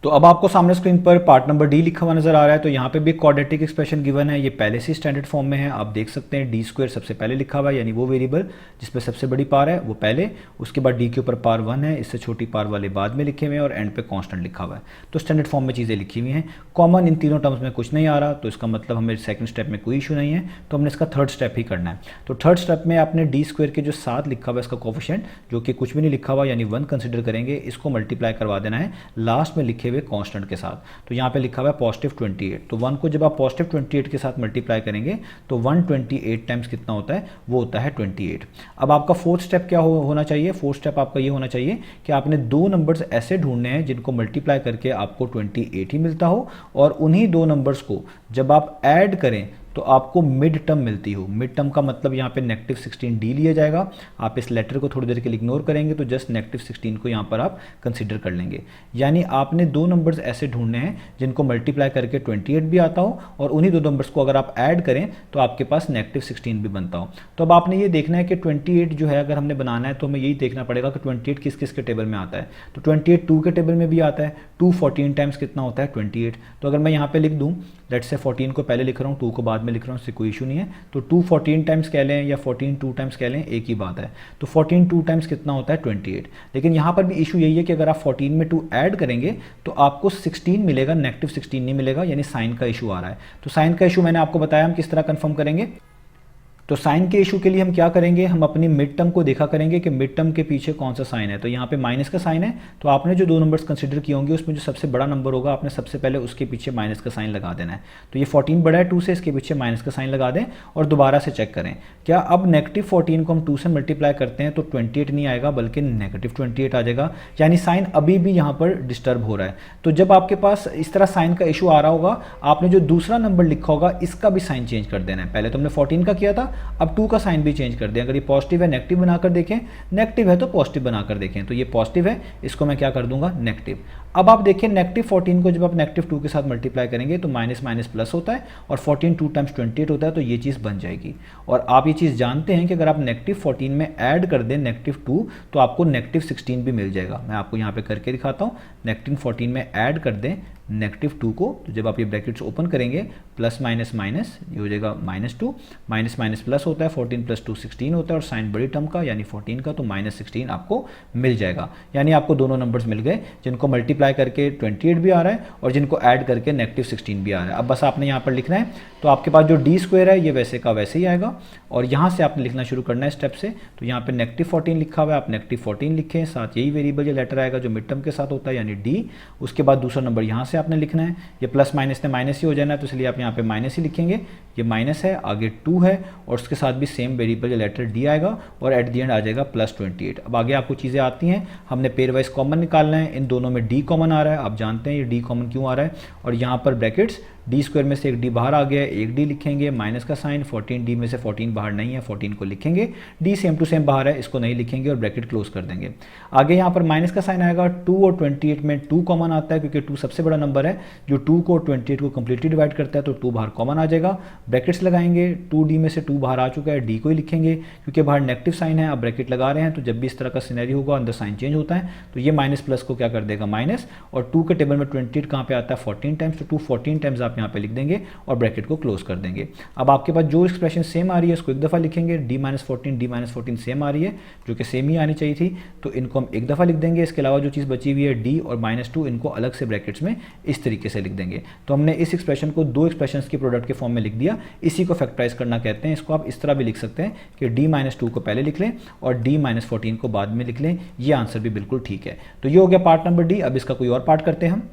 तो अब आपको सामने स्क्रीन पर पार्ट नंबर डी लिखा हुआ नजर आ रहा है। तो यहाँ पे भी क्वाड्रेटिक एक्सप्रेशन गिवन है, ये पहले से स्टैंडर्ड फॉर्म में है, आप देख सकते हैं d² सबसे पहले लिखा हुआ है, यानी वो वेरिएबल जिसमें सबसे बड़ी पावर है वो पहले, उसके बाद d के ऊपर पावर 1 है, इससे छोटी पावर वाले बाद में लिखे हुए हैं, और एंड पे कांस्टेंट लिखा हुआ है। तो स्टैंडर्ड फॉर्म में चीज़ें लिखी हुई हैं। कॉमन इन तीनों टर्म्स में कुछ नहीं आ रहा, तो इसका मतलब हमें सेकंड स्टेप में कोई इशू नहीं है, तो हमने इसका थर्ड स्टेप ही करना है। तो थर्ड स्टेप में आपने d² के जो साथ लिखा हुआ है इसका कोफिशिएंट, जो कि कुछ भी नहीं लिखा हुआ यानी 1 कंसिडर करेंगे, इसको मल्टीप्लाई करवा देना है लास्ट में लिखे हुए हुए कांस्टेंट के साथ। तो यहाँ पे लिखा हुआ है पॉजिटिव 28, तो 1 को जब आप पॉजिटिव 28 के साथ मल्टीप्लाई करेंगे तो 128 टाइम्स कितना होता है, वो होता है 28। अब आपका फोर्थ स्टेप क्या होना चाहिए, फोर्थ स्टेप आपका ये होना चाहिए कि आपने दो नंबर्स ऐसे ढूंढने हैं जिनको मल्टीप्लाई करके आपको 28 ही मिलता हो, और उन्हीं दो नंबर्स को जब आप ऐड करें तो आपको मिड टर्म मिलती हो। मिड टर्म का मतलब यहाँ पे -16d लिया जाएगा। आप इस लेटर को थोड़ी देर के लिए इग्नोर करेंगे तो जस्ट -16 को यहाँ पर आप कंसिडर कर लेंगे। यानी आपने दो नंबर्स ऐसे ढूंढने हैं जिनको मल्टीप्लाई करके 28 भी आता हो, और उन्हीं दो नंबर्स को अगर आप ऐड करें तो आपके पास -16 भी बनता हो। तो अब आपने ये देखना है कि 28 जो है अगर हमने बनाना है तो हमें यही देखना पड़ेगा कि 28 किस किस के टेबल में आता है। तो 28 2 के टेबल में भी आता है, 2 14 टाइम्स कितना होता है 28। तो अगर मैं यहाँ पे लिख दूँ, लेट्स से 14 को पहले लिख रहा हूँ, 2 को बाद में लिख रहा हूँ, इससे कोई इशू नहीं है। तो 2 14 टाइम्स कह लें या 14 2 टाइम्स कह लें, एक ही बात है। तो 14 2 टाइम्स कितना होता है 28। लेकिन यहाँ पर भी इशू यही है कि अगर आप 14 में 2 ऐड करेंगे तो आपको 16 मिलेगा, -16 नहीं मिलेगा, यानी साइन का इशू आ रहा है। तो साइन का इशू मैंने आपको बताया हम किस तरह कंफर्म करेंगे। तो साइन के इशू के लिए हम क्या करेंगे, हम अपनी मिड टर्म को देखा करेंगे कि मिड टर्म के पीछे कौन सा साइन है। तो यहाँ पे माइनस का साइन है, तो आपने जो दो नंबर्स कंसिडर किए होंगे उसमें जो सबसे बड़ा नंबर होगा आपने सबसे पहले उसके पीछे माइनस का साइन लगा देना है। तो ये 14 बड़ा है 2 से, इसके पीछे माइनस का साइन लगा दें और दोबारा से चेक करें क्या अब -14 को हम 2 से मल्टीप्लाई करते हैं तो 28 नहीं आएगा बल्कि -28 आ जाएगा, यानी साइन अभी भी यहाँ पर डिस्टर्ब हो रहा है। तो जब आपके पास इस तरह साइन का इशू आ रहा होगा, आपने जो दूसरा नंबर लिखा होगा इसका भी साइन चेंज कर देना है। पहले तो हमने 14 का किया था, अब 2 का साइन भी चेंज कर दें। अगर ये पॉजिटिव है नेगेटिव बनाकर देखें, नेगेटिव है तो पॉजिटिव बनाकर देखें। तो ये पॉजिटिव है, इसको मैं क्या कर दूंगा नेगेटिव। अब आप देखिए -14 को जब आप -2 के साथ मल्टीप्लाई करेंगे तो माइनस माइनस प्लस होता है, और 14 2 टाइम्स 28 होता है, तो ये चीज़ बन जाएगी। और आप ये चीज़ जानते हैं कि अगर आप -14 में ऐड कर दें -2 तो आपको -16 भी मिल जाएगा। मैं आपको यहाँ पे करके दिखाता हूँ। -14 में ऐड कर दें -2 को, तो जब आप ये ब्रैकेट्स ओपन करेंगे प्लस माइनस माइनस ये हो जाएगा -2, माइनस माइनस प्लस होता है, 14 + 2 16 होता है, और साइन बड़ी टर्म का यानी 14 का, तो -16 आपको मिल जाएगा। यानी आपको दोनों नंबर्स मिल गए जिनको मल्टीप्लाई करके 28 भी आ रहा है और जिनको ऐड करके -16 भी आ रहा है। अब बस आपने यहाँ पर लिखना है, तो आपके पास जो d² है ये वैसे का वैसे ही आएगा, और यहाँ से आपने लिखना शुरू करना है स्टेप से। तो यहाँ पे -14 लिखा हुआ है, आप -14 लिखें, साथ यही वेरिएबल या लेटर आएगा जो मिड टर्म के साथ होता है यानी d। उसके बाद दूसरा नंबर यहाँ से आपने लिखना है, ये प्लस माइनस ने माइनस ही हो जाना है, तो इसलिए आप यहाँ पे माइनस ही लिखेंगे। ये माइनस है, आगे 2 है, और उसके साथ भी सेम वेरिएबल या लेटर d आएगा, और एट दी एंड आ जाएगा +28। अब आगे आपको चीज़ें आती हैं, हमने पेयर वाइज कॉमन निकालना है। इन दोनों में d कॉमन आ रहा है, आप जानते हैं ये d कॉमन क्यों आ रहा है, और यहाँ पर ब्रैकेट्स d² में से एक d बाहर आ गया है, एक d लिखेंगे, माइनस का साइन, 14d में से 14 बाहर नहीं है, 14 को लिखेंगे, d सेम टू सेम बाहर है, इसको नहीं लिखेंगे और ब्रैकेट क्लोज कर देंगे। आगे यहाँ पर माइनस का साइन आएगा, 2 और 28 में 2 कॉमन आता है क्योंकि 2 सबसे बड़ा नंबर है जो 2 को 28 को कंप्लीटली डिवाइड करता है, तो 2 बाहर कॉमन आ जाएगा, ब्रैकेट्स लगाएंगे, 2d में से 2 बाहर आ चुका है, d को ही लिखेंगे क्योंकि बाहर नेगेटिव साइन है, आप ब्रैकेट लगा रहे हैं, तो जब भी इस तरह का सिनेरियो होगा अंदर साइन चेंज होता है, तो ये माइनस प्लस को क्या कर देगा माइनस, और 2 के टेबल में 28 कहाँ पे आता है 14 टाइम्स, तो 2 14 टाइम्स आप यहाँ पे लिख देंगे और ब्रैकेट को क्लोज कर देंगे। अब आपके पास जो एक्सप्रेशन सेम आ रही है उसको एक दफ़ा लिखेंगे, d-14 सेम आ रही है जो कि सेम ही आनी चाहिए थी, तो इनको हम एक दफ़ा लिख देंगे। इसके अलावा जो चीज़ बची हुई है d और -2 इनको अलग से ब्रैकेट्स में इस तरीके से लिख देंगे। तो हमने इस एक्सप्रेशन को दो एक्सप्रेशंस की प्रोडक्ट के फॉर्म में लिख दिया, इसी को फैक्टराइज करना कहते हैं। इसको आप इस तरह भी लिख सकते हैं कि d-2 को पहले लिख लें और d-14 को बाद में लिख लें, ये आंसर भी बिल्कुल ठीक है। तो ये हो गया पार्ट नंबर डी। अब इसका कोई और पार्ट करते हैं हम।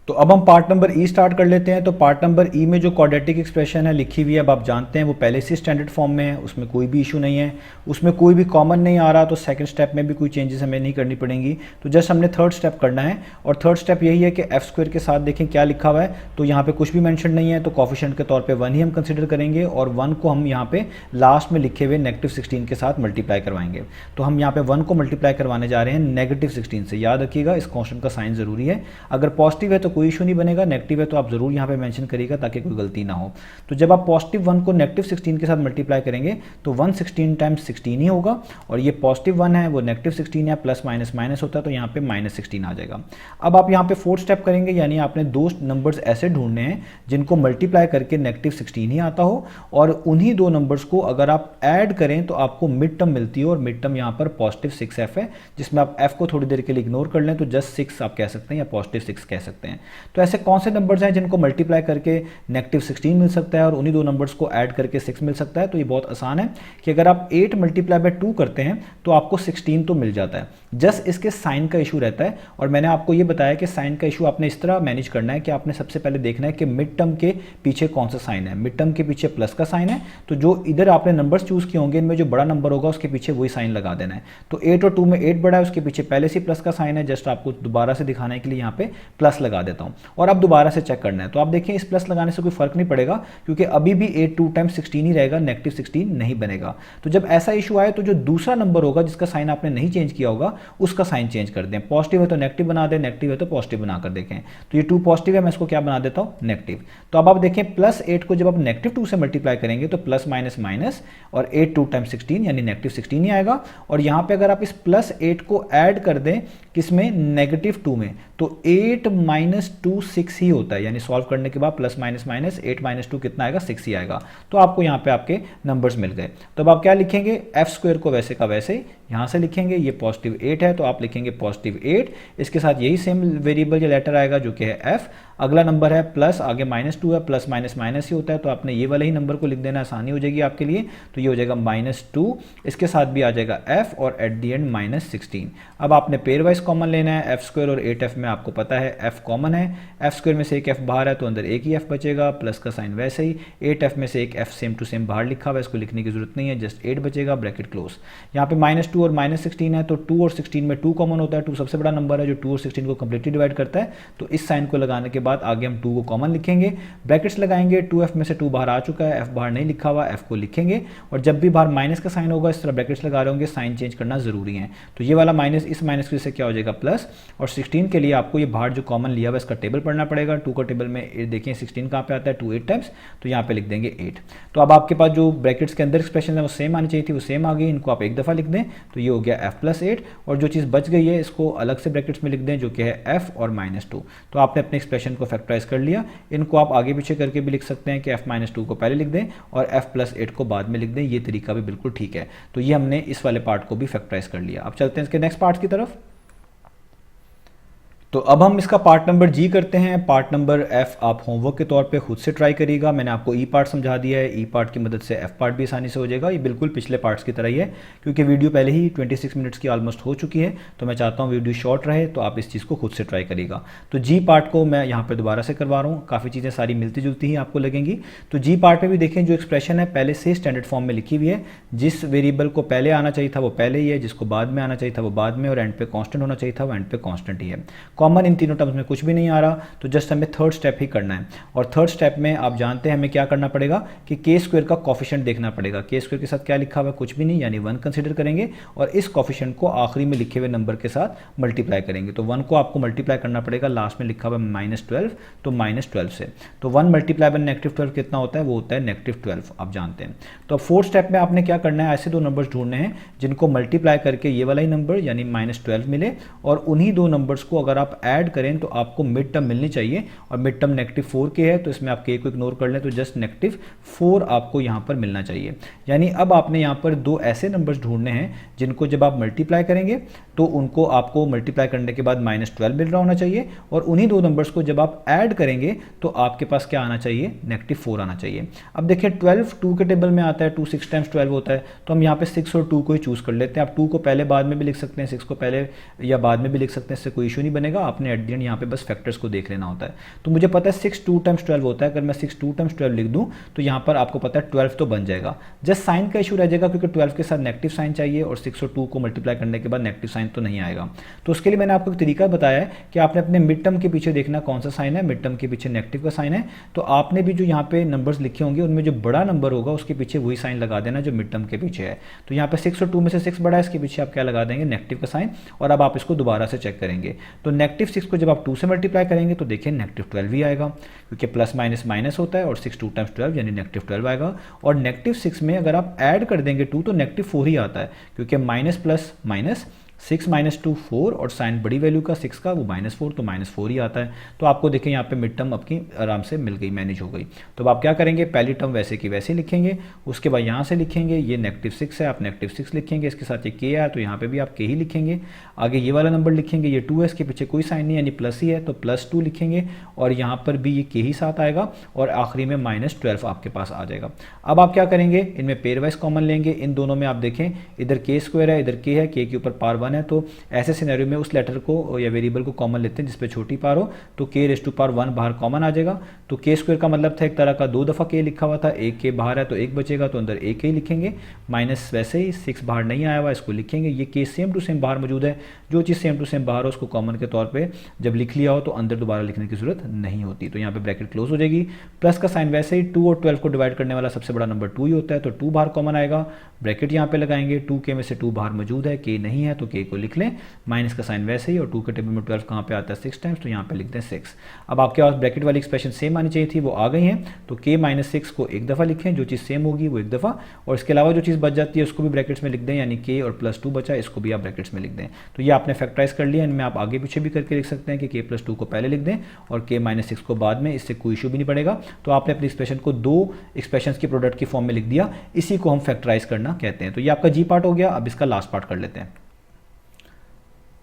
तो अब हम पार्ट नंबर ई स्टार्ट कर लेते हैं। तो पार्ट नंबर ई में जो क्वाड्रेटिक एक्सप्रेशन है लिखी हुई है, अब आप जानते हैं वो पहले से स्टैंडर्ड फॉर्म में है, उसमें कोई भी इशू नहीं है, उसमें कोई भी कॉमन नहीं आ रहा, तो सेकंड स्टेप में भी कोई चेंजेस हमें नहीं करनी पड़ेंगी। तो जस्ट हमने थर्ड स्टेप करना है, और थर्ड स्टेप यही है कि f² के साथ देखें क्या लिखा हुआ है, तो यहाँ पे कुछ भी मेंशन नहीं है, तो कोफिशिएंट के तौर पे 1 ही हम कंसिडर करेंगे, और 1 को हम यहाँ पे लास्ट में लिखे हुए -16 के साथ मल्टीप्लाई करवाएंगे। तो हम यहाँ पे 1 को मल्टीप्लाई करवाने जा रहे हैं -16 से। याद रखिएगा इस कॉन्स्टेंट का साइन जरूरी है, अगर पॉजिटिव है तो कोई इशू नहीं बनेगा, नेगेटिव है तो आप जरूर यहाँ पे मेंशन करिएगा ताकि कोई गलती ना हो। तो जब आप पॉजिटिव 1 को -16 के साथ मल्टीप्लाई करेंगे तो 1 16 टाइम्स 16 ही होगा, और ये पॉजिटिव 1 है वो -16 है, प्लस माइनस माइनस होता है, तो यहाँ पे -16 आ जाएगा। अब आप यहाँ पे फोर्थ स्टेप करेंगे, यानी आपने दो नंबर्स ऐसे ढूंढने हैं जिनको मल्टीप्लाई करके -16 ही आता हो, और उन्हीं दो नंबर्स को अगर आप ऐड करें तो आपको मिड टर्म मिलती है, और मिड टर्म यहाँ पर +6f है, जिसमें आप f को थोड़ी देर के लिए इग्नोर कर लें तो जस्ट 6 आप कह सकते हैं या +6 कह सकते हैं। तो ऐसे कौन से नंबर्स हैं जिनको मल्टीप्लाई करके -16 मिल सकता है और उन्हीं दो नंबर्स को ऐड करके 6 मिल सकता है? तो ये बहुत आसान है कि अगर आप 8 मल्टीप्लाई बाय 2 करते हैं तो आपको 16 तो मिल जाता है। जस्ट इसके साइन का इशू रहता है, और मैंने आपको ये बताया कि साइन का इशू आपने इस तरह मैनेज करना है कि आपने सबसे पहले देखना है कि मिड टर्म के पीछे कौन सा साइन है। मिड टर्म के पीछे प्लस का साइन है, तो जो इधर आपने नंबर्स चूज किए होंगे इनमें जो बड़ा नंबर होगा उसके पीछे वही साइन लगा देना है। तो 8 और 2 में 8 बड़ा है, उसके पीछे पहले से प्लस का साइन है, जस्ट आपको दोबारा से दिखाने के लिए यहाँ पे प्लस लगा देता हूँ और अब दोबारा से चेक करना है। तो आप देखें इस प्लस लगाने से कोई फर्क नहीं पड़ेगा क्योंकि अभी भी 8 2 टाइम्स 16 ही रहेगा, -16 नहीं बनेगा। तो जब ऐसा इशू आए तो जो दूसरा नंबर होगा जिसका साइन आपने नहीं चेंज किया होगा उसका साइन चेंज कर दें। पॉजिटिव है तो नेगेटिव बना दें, नेगेटिव है तो पॉजिटिव बनाकर देखें। तो ये 2 पॉजिटिव है, मैं इसको क्या बना देता हूँ, नेगेटिव। तो अब आप देखें +8 को जब आप -2 से मल्टीप्लाई करेंगे तो प्लस माइनस माइनस और 8 2 टाइम्स 16 यानी -16 ही आएगा। और यहाँ पे अगर आप इस +8 को ऐड कर दें किसमें, -2 में, तो 8 - 2 6 ही होता है, यानी सॉल्व करने के बाद प्लस माइनस माइनस 8 - 2 कितना आएगा, 6 ही आएगा। तो आपको यहाँ पे आपके नंबर्स मिल गए। तो अब आप क्या लिखेंगे, f² को वैसे का वैसे यहाँ से लिखेंगे। ये +8 है तो आप लिखेंगे +8, इसके साथ यही सेम वेरिएबल या लेटर आएगा जो कि है f। अगला नंबर है प्लस, आगे -2 है, प्लस माइनस माइनस ही होता है तो आपने ये वाले ही नंबर को लिख देना, आसानी हो जाएगी आपके लिए। तो ये हो जाएगा -2, इसके साथ भी आ जाएगा f और एट दी एंड -16। अब आपने पेयर वाइज कॉमन लेना है, f² और 8f में आपको पता है f कॉमन है, f² में से एक f बाहर है तो अंदर एक ही f बचेगा, प्लस का साइन वैसे ही, 8f में से एक f सेम टू सेम बाहर लिखा हुआ है, इसको लिखने की जरूरत नहीं है, जस्ट 8 बचेगा, ब्रैकेट क्लोज। यहाँ पे -2 और -16 है तो 2 और 16 में 2 कॉमन होता है, 2 सबसे बड़ा नंबर है जो 2 और 16 को कंप्लीटली डिवाइड करता है। तो इस साइन को लगाने के बाद आगे हम 2 को कॉमन लिखेंगे, ब्रैकेट्स लगाएंगे, 2f में से 2 बाहर आ चुका है, f बाहर नहीं लिखा हुआ, f को लिखेंगे। और जब भी बाहर माइनस का साइन होगा इस तरह ब्रैकेट्स लगा रहे होंगे, साइन चेंज करना जरूरी है। तो ये वाला माइनस इस माइनस की वजह से क्या हो जाएगा प्लस, और 16 के लिए आपको ये बाहर जो कॉमन लिया हुआ इसका टेबल पढ़ना पड़ेगा। 2 का टेबल में देखिए 16 कहाँ पे आता है, 2 8 टाइम्स, तो यहाँ पे लिख देंगे 8। तो अब आपके पास जो ब्रैकेट्स के अंदर एक्सप्रेशन है वो सेम आनी चाहिए थी, वो सेम आ गई, इनको आप एक दफ़ा लिख दें तो ये हो गया f+8। और जो चीज़ बच गई है इसको अलग से ब्रैकेट्स में लिख दें जो कि है f और -2। तो आपने अपने एक्सप्रेशन को फैक्टराइज कर लिया। इनको आप आगे पीछे करके भी लिख सकते हैं कि f-2 को पहले लिख दें और f+8 को बाद में लिख दें, ये तरीका भी बिल्कुल ठीक है। तो ये हमने इस वाले पार्ट को भी फैक्टराइज कर लिया। अब चलते हैं इसके नेक्स्ट पार्ट की तरफ। तो अब हम इसका पार्ट नंबर जी करते हैं। पार्ट नंबर एफ आप होमवर्क के तौर पे खुद से ट्राई करिएगा। मैंने आपको ई पार्ट समझा दिया है, ई पार्ट की मदद से एफ पार्ट भी आसानी से हो जाएगा। ये बिल्कुल पिछले पार्ट्स की तरह ही है क्योंकि वीडियो पहले ही 26 मिनट्स की ऑलमोस्ट हो चुकी है, तो मैं चाहता हूँ वीडियो शॉर्ट रहे, तो आप इस चीज़ को खुद से ट्राई करिएगा। तो जी पार्ट को मैं यहाँ पर दोबारा से करवा रहा हूँ, काफ़ी चीज़ें सारी मिलती जुलती ही आपको लगेंगी। तो जी पार्ट में भी देखें जो एक्सप्रेशन है पहले से स्टैंडर्ड फॉर्म में लिखी हुई है, जिस वेरिएबल को पहले आना चाहिए था वो पहले ही है, जिसको बाद में आना चाहिए था वो बाद में, और एंड पे कांस्टेंट होना चाहिए था वो एंड पे कांस्टेंट ही है। कॉमन इन तीनों टर्म्स में कुछ भी नहीं आ रहा, तो जस्ट हमें थर्ड स्टेप ही करना है। और थर्ड स्टेप में आप जानते हैं हमें क्या करना पड़ेगा कि के स्क्वायर का कॉफिशिएंट देखना पड़ेगा। के स्क्वायर के साथ क्या लिखा हुआ है, कुछ भी नहीं, यानी 1 कंसीडर करेंगे और इस कॉफिशिएंट को आखिरी में लिखे हुए नंबर के साथ मल्टीप्लाई करेंगे। तो 1 को आपको मल्टीप्लाई करना पड़ेगा, लास्ट में लिखा हुआ है -12, तो -12 से। तो 1 मल्टीप्लाई बाय -12 कितना होता है, वो होता है -12, आप जानते हैं। तो अब फोर्थ स्टेप में आपने क्या करना है, ऐसे दो नंबर्स ढूंढने हैं जिनको मल्टीप्लाई करके ये वाला ही नंबर यानी -12 मिले, और उन्हीं दो नंबर्स को अगर आप ऐड करें तो आपको मिड टर्म मिलनी चाहिए। और मिड टर्म -4 के है तो इसमें आप के को इग्नोर कर लें, तो जस्ट -4 आपको यहाँ पर मिलना चाहिए। यानी अब आपने यहाँ पर दो ऐसे नंबर्स ढूंढने हैं जिनको जब आप मल्टीप्लाई करेंगे तो उनको आपको मल्टीप्लाई करने के बाद -12 मिल रहा होना चाहिए, और उन्हीं दो नंबर्स को जब आप ऐड करेंगे तो आपके पास क्या आना चाहिए, -4 आना चाहिए। अब देखिए 12 2 के टेबल में आता है, 2 6 टाइम्स 12 होता है, तो हम यहाँ पे 6 और 2 को ही चूज कर लेते हैं। आप 2 को पहले बाद में भी लिख सकते हैं, 6 को पहले या बाद में भी लिख सकते हैं, इससे कोई इशू नहीं बनेगा। आपने एट द एंड यहाँ पे बस फैक्टर्स को देख लेना होता है। तो मुझे पता है 6 2 टाइम्स 12 होता है, अगर मैं 6 2 टाइम्स 12 लिख दूं तो यहाँ पर आपको पता है 12 तो बन जाएगा। जस्ट साइन का इशू रह जाएगा क्योंकि 12 के साथ नेगेटिव साइन चाहिए और 6 और 2 को मल्टीप्लाई करने के बाद नेगेटिव साइन तो नहीं आएगा। तो उसके लिए मैंने आपको एक तरीका बताया है कि आपने अपने मिड टर्म के पीछे देखना कौन सा साइन है, मिड टर्म के पीछे नेगेटिव का साइन है, तो आपने भी जो यहाँ पे नंबर्स लिखे होंगे उनमें जो बड़ा नंबर होगा उसके पीछे वही साइन लगा देना जो मिड टर्म के पीछे है। तो यहाँ पे 6 और 2 में से 6 बड़ा है, इसके पीछे आप क्या लगा देंगे, नेगेटिव का साइन, और अब आप इसको दोबारा से चेक करेंगे। तो -6 को जब आप 2 से मल्टीप्लाई करेंगे तो देखिए -12 ही आएगा क्योंकि प्लस माइनस माइनस होता है, और 6 2 टाइम्स 12 यानी -12 आएगा। और -6 में अगर आप ऐड कर देंगे 2 तो -4 ही आता है क्योंकि माइनस प्लस माइनस 6 माइनस 2 4 और साइन बड़ी वैल्यू का 6 का वो -4, तो -4 ही आता है। तो आपको देखें यहाँ पे मिड टर्म आपकी आराम से मिल गई, मैनेज हो गई। तो अब आप क्या करेंगे, पहली टर्म वैसे की वैसे लिखेंगे, उसके बाद यहाँ से लिखेंगे ये -6 है, आप -6 लिखेंगे, इसके साथ ये k आया तो यहाँ पे भी आप k ही लिखेंगे। आगे ये वाला नंबर लिखेंगे, ये 2 है, इसके पीछे कोई साइन नहीं यानी प्लस ही है तो +2 लिखेंगे, और यहाँ पर भी ये k ही साथ आएगा, और आखिरी में -12 आपके पास आ जाएगा। अब आप क्या करेंगे, इनमें पेयर वाइज कॉमन लेंगे। इन दोनों में आप देखें इधर k² है, इधर k है, k के ऊपर पावर 1 है, तो ऐसे सिनेरियो में उस लेटर को या वेरिएबल को कॉमन लेते हैं जिसपे छोटी पावर हो, तो k⁻1 बाहर कॉमन आ जाएगा। तो k² का मतलब था एक तरह का 2 दफ़ा k लिखा हुआ था, एक k बाहर है तो एक बचेगा, तो अंदर एक ही लिखेंगे, माइनस वैसे ही 6 बाहर नहीं आया हुआ, इसको लिखेंगे। ये k सेम टू सेम बाहर मौजूद है, जो चीज़ सेम टू सेम बाहर हो उसको कॉमन के तौर पे जब लिख लिया हो तो अंदर दोबारा लिखने की जरूरत नहीं होती। तो यहाँ पे ब्रैकेट क्लोज हो जाएगी। प्लस का साइन वैसे ही 2 और 12 को डिवाइड करने वाला सबसे बड़ा नंबर 2 ही होता है, तो 2 बाहर कॉमन आएगा, ब्रैकेट यहाँ पे लगाएंगे, 2k में से 2 बाहर मौजूद है, k नहीं है तो k को लिख लें, माइनस का साइन वैसे ही, और 2 के टेबल में 12 कहाँ पे आता है 6 टाइम्स, तो यहाँ पे लिखते हैं 6। अब आपके पास ब्रैकेट वाली एक्सप्रेशन सेम आनी चाहिए थी, वो आ गई है, तो k-6 को एक दफ़ा लिखें, जो चीज़ सेम होगी वो एक दफ़ा, और इसके अलावा जो चीज़ बच जाती है उसको भी ब्रैकेट्स में लिख दें, यानी k और +2 बचा इसको भी आप ब्रैकेट्स में लिख दें। तो ये आपने फैक्टराइज कर लिया, इनमें आप आगे पीछे भी करके लिख सकते हैं कि k+2 को पहले लिख दें और k-6 को बाद में, इससे कोई इशू भी नहीं पड़ेगा। तो आपने अपनी एक्सप्रेशन को दो एक्सप्रेशंस की प्रोडक्ट की फॉर्म में लिख दिया, इसी को हम फैक्टराइज करना कहते हैं। तो ये आपका जी पार्ट हो गया। अब इसका लास्ट पार्ट कर लेते हैं।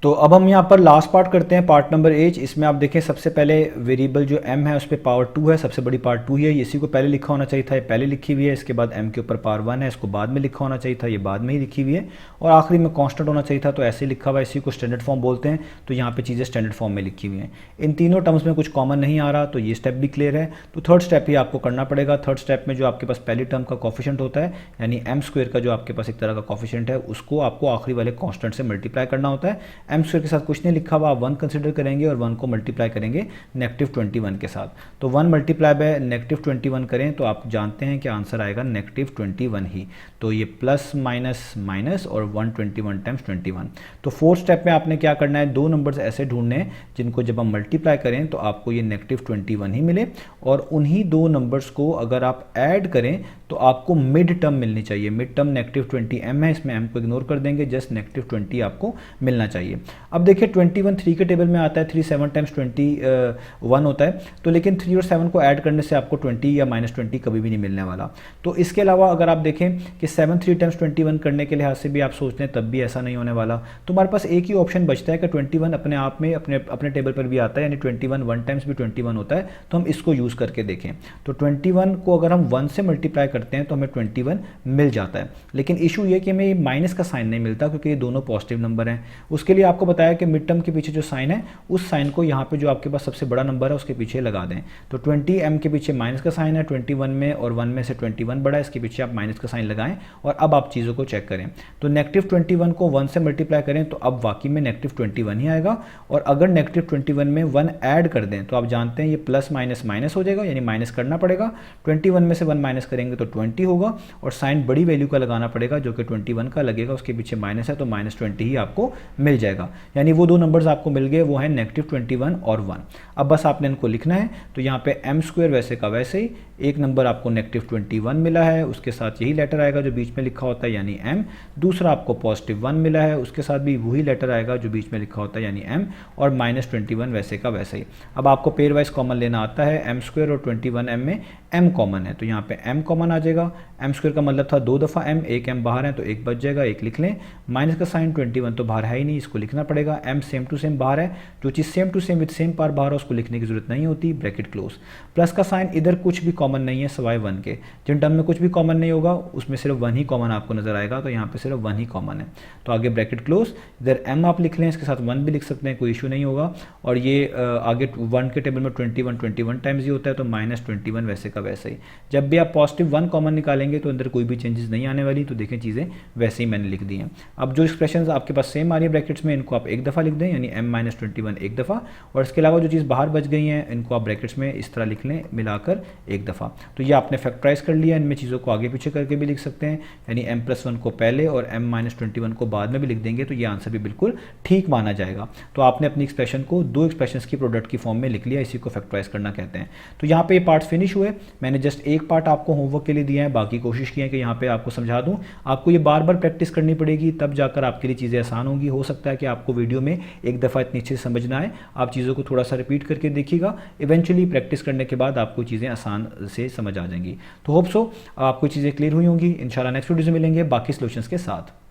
तो अब हम यहाँ पर लास्ट पार्ट करते हैं, पार्ट नंबर 8। इसमें आप देखें सबसे पहले वेरिएबल जो m है उस पर पावर 2 है, सबसे बड़ी पावर 2 ही है, इसी को पहले लिखा होना चाहिए था, ये पहले लिखी हुई है। इसके बाद m के ऊपर पावर 1 है, इसको बाद में लिखा होना चाहिए था, ये बाद में ही लिखी हुई है। और आखिरी में कांस्टेंट होना चाहिए था, तो ऐसे लिखा हुआ है, इसी को स्टैंडर्ड फॉर्म बोलते हैं। तो यहाँ पे चीज़ें स्टैंडर्ड फॉर्म में लिखी हुई हैं। इन तीनों टर्म्स में कुछ कॉमन नहीं आ रहा, तो ये स्टेप भी क्लियर है। तो थर्ड स्टेप ही आपको करना पड़ेगा। थर्ड स्टेप में जो आपके पास पहली टर्म का कॉफिशेंट होता है, यानी m² का जो आपके पास एक तरह का कॉफिशेंट है, उसको आपको आखिरी वाले कॉन्स्टेंट से मल्टीप्लाई करना होता है। m² के साथ कुछ नहीं लिखा हुआ, आप 1 कंसिडर करेंगे और 1 को मल्टीप्लाई करेंगे -21 के साथ। तो 1 मल्टीप्लाई बाय -21 करें तो आप जानते हैं कि आंसर आएगा -21 ही। तो ये प्लस माइनस माइनस और 121 टाइम्स 21। तो फोर्थ स्टेप में आपने क्या करना है, दो नंबर्स ऐसे ढूंढने हैं जिनको जब हम मल्टीप्लाई करें तो आपको ये -21 ही मिले, और उन्हीं दो नंबर्स को अगर आप ऐड करें तो आपको मिड टर्म मिलनी चाहिए। मिड टर्म -20 m है, इसमें m को इग्नोर कर देंगे, जस्ट -20 आपको मिलना चाहिए। अब देखिए 21 3 के टेबल में आता है, 3 7 टाइम्स 21 होता है, तो लेकिन 3 और 7 को ऐड करने से आपको 20 या -20 कभी भी नहीं मिलने वाला। तो इसके अलावा अगर आप देखें कि 7 3 टाइम्स 21 करने के लिहाज से भी आप सोचते हैं तब भी ऐसा नहीं होने वाला, तो हमारे पास एक ही ऑप्शन बचता है कि 21 अपने आप में अपने टेबल पर भी आता है, यानी 21 1 टाइम्स भी 21 होता है, तो हम इसको यूज़ करके देखें। तो 21 को अगर हम 1 से मल्टीप्लाई करते हैं तो हमें 21 मिल जाता है, लेकिन इशू ये कि हमें माइनस का साइन नहीं मिलता क्योंकि ये दोनों पॉजिटिव नंबर हैं। उसके लिए आपको बताया कि मिड टर्म के पीछे जो साइन है उस साइन को यहाँ पे जो आपके पास सबसे बड़ा नंबर है उसके पीछे लगा दें। तो 20m के पीछे माइनस का साइन है 21 में, और 1 में से 21 बड़ा है, इसके पीछे आप माइनस का साइन लगाएं और अब आप चीज़ों को चेक करें। तो -21 को 1 से मल्टीप्लाई करें तो अब वाकई में -21 ही आएगा, और अगर -21 में 1 ऐड कर दें तो आप जानते हैं ये प्लस माइनस माइनस हो जाएगा, यानी माइनस करना पड़ेगा। 21 में से 1 माइनस करेंगे तो 20 होगा, और साइन बड़ी वैल्यू का लगाना पड़ेगा जो कि 21 का लगेगा, उसके पीछे माइनस है तो -20 ही आपको मिल जाएगा। यानी वो दो नंबर्स आपको मिल गए, वो है -21 और 1। अब बस आपने इनको लिखना है। तो यहाँ पे m² वैसे का वैसे ही, एक नंबर आपको -21 मिला है, उसके साथ यही लेटर आएगा जो बीच में लिखा होता है यानी m। दूसरा आपको +1 मिला है, उसके साथ भी वही लेटर आएगा जो बीच में लिखा होता है यानी m, और -21 वैसे का वैसे ही। अब आपको पेयर वाइज कॉमन लेना आता है, m² और 21m में m कॉमन है, तो यहाँ पे m कॉमन आ जाएगा। m² का मतलब था 2 दफ़ा m, एक m बाहर है तो एक बच जाएगा, एक लिख लें। माइनस का साइन 21 तो बाहर है ही नहीं, इसको लिखना पड़ेगा। m सेम टू सेम बाहर है, जो चीज़ same to same with same power बाहर है उसको लिखने की जरूरत नहीं होती, ब्रैकेट क्लोज। प्लस का साइन इधर कुछ भी कॉमन नहीं है सिवाय 1 के, जिन टर्म में कुछ भी कॉमन नहीं होगा उसमें सिर्फ 1 ही कॉमन आपको नजर आएगा, तो यहाँ पे सिर्फ 1 ही कॉमन है। तो आगे ब्रैकेट क्लोज, इधर m आप लिख लें, इसके साथ 1 भी लिख सकते हैं, कोई इशू नहीं होगा। और ये आगे 1 के टेबल में 21 टाइम्स ही होता है, तो -21 वैसे का वैसे ही। जब भी आप +1 कॉमन निकालेंगे तो अंदर कोई भी चेंजेस नहीं आने वाली, तो देखें चीज़ें वैसे ही मैंने लिख दी हैं। अब जो एक्सप्रेशन आपके पास सेम आ रही है ब्रैकेट्स में, इनको आप एक दफ़ा लिख दें, यानी m-21 एक दफ़ा, और इसके अलावा जो चीज़ बाहर बच गई हैं इनको आप ब्रैकेट्स में इस तरह लिख लें मिलाकर एक दफ़ा। दफ़ा। तो ये आपने फैक्टराइज कर लिया, इनमें चीज़ों को आगे पीछे करके भी लिख सकते हैं, यानी m+1 को पहले और m-21 को बाद में भी लिख देंगे तो ये आंसर भी बिल्कुल ठीक माना जाएगा। तो आपने अपनी एक्सप्रेशन को दो एक्सप्रेशंस की प्रोडक्ट की फॉर्म में लिख लिया, इसी को फैक्टराइज करना कहते हैं। तो यहाँ पे ये पार्ट्स फिनिश हुए। मैंने जस्ट एक पार्ट आपको होमवर्क के लिए दिया है, बाकी कोशिश की है कि यहाँ पे आपको समझा दूँ। आपको ये बार बार प्रैक्टिस करनी पड़ेगी, तब जाकर आपके लिए चीज़ें आसान होंगी। हो सकता है कि आपको वीडियो में एक दफ़ा इतनी अच्छे से समझ ना आए, आप चीज़ों को थोड़ा सा रिपीट करके देखिएगा, इवेंचुअली प्रैक्टिस करने के बाद आपको चीज़ें आसान से समझ आ जाएंगी। तो होप सो आपको चीज़ें क्लियर हुई होंगी। इंशाल्लाह नेक्स्ट वीडियो से मिलेंगे बाकी सॉल्यूशंस के साथ।